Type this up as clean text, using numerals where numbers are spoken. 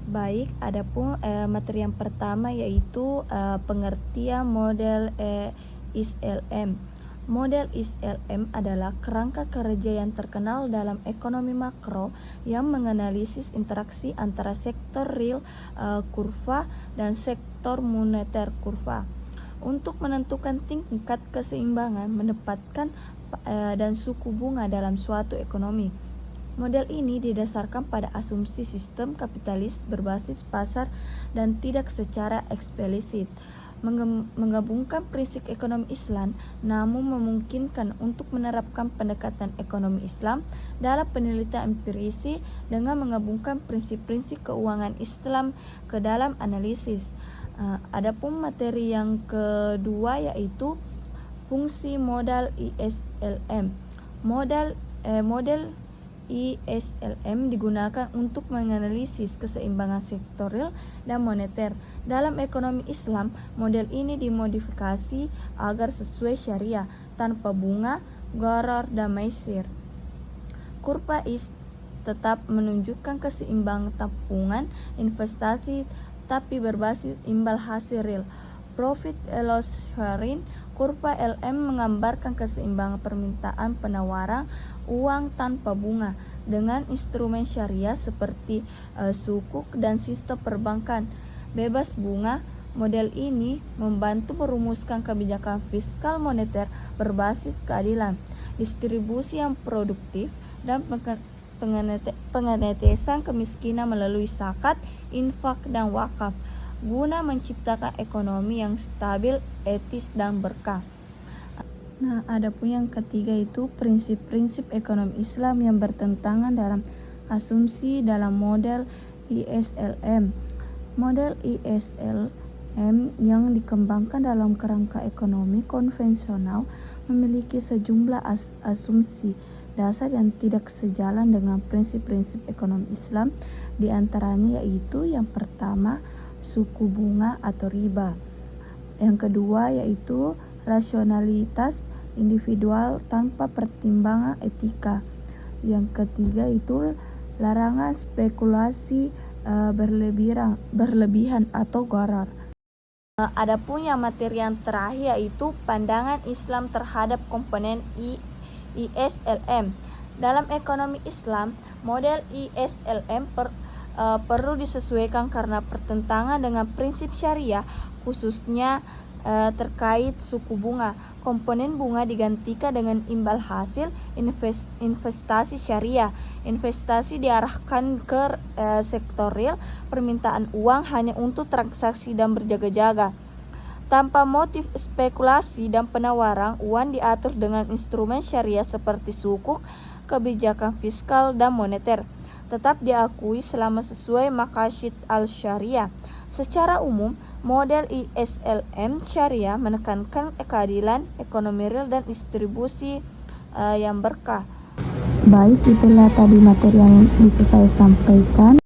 Baik, adapun materi yang pertama yaitu pengertian model ISLM. Model ISLM adalah kerangka kerja yang terkenal dalam ekonomi makro yang menganalisis interaksi antara sektor real kurva dan sektor moneter kurva untuk menentukan tingkat keseimbangan menempatkan dan suku bunga dalam suatu ekonomi. Model ini didasarkan pada asumsi sistem kapitalis berbasis pasar dan tidak secara eksplisit menggabungkan prinsip ekonomi Islam, namun memungkinkan untuk menerapkan pendekatan ekonomi Islam dalam penelitian empirisi dengan menggabungkan prinsip-prinsip keuangan Islam ke dalam analisis. Adapun materi yang kedua yaitu fungsi modal ISLM. Model ISLM digunakan untuk menganalisis keseimbangan sektorial dan moneter. Dalam ekonomi Islam, model ini dimodifikasi agar sesuai syariah, tanpa bunga, gharar, dan maisir. Kurva IS tetap menunjukkan keseimbangan tabungan investasi tapi berbasis imbal hasil real. Profit loss sharing. Kurva LM menggambarkan keseimbangan permintaan penawaran uang tanpa bunga dengan instrumen syariah seperti sukuk dan sistem perbankan bebas bunga. Model ini membantu merumuskan kebijakan fiskal moneter berbasis keadilan, distribusi yang produktif, dan pengentesan kemiskinan melalui zakat, infak, dan wakaf guna menciptakan ekonomi yang stabil, etis, dan berkah. Nah, adapun yang ketiga itu prinsip-prinsip ekonomi Islam yang bertentangan dalam asumsi dalam model ISLM. Model ISLM yang dikembangkan dalam kerangka ekonomi konvensional memiliki sejumlah asumsi dasar yang tidak sejalan dengan prinsip-prinsip ekonomi Islam, di antaranya yaitu yang pertama, suku bunga atau riba. Yang kedua yaitu rasionalitas individual tanpa pertimbangan etika. Yang ketiga itu larangan spekulasi berlebihan atau gharar. Adapun yang materi yang terakhir yaitu pandangan Islam terhadap komponen ISLM. Dalam ekonomi Islam, model ISLM perlu disesuaikan karena pertentangan dengan prinsip syariah, khususnya terkait suku bunga. Komponen bunga digantikan dengan imbal hasil investasi syariah. Investasi diarahkan ke sektor real, permintaan uang hanya untuk transaksi dan berjaga-jaga. Tanpa motif spekulasi dan penawaran, uang diatur dengan instrumen syariah seperti sukuk, kebijakan fiskal, dan moneter. Tetap diakui selama sesuai maqasid al-syariah. Secara umum, model ISLM syariah menekankan keadilan, ekonomi real, dan distribusi yang berkah. Baik, itulah tadi materi yang bisa saya sampaikan.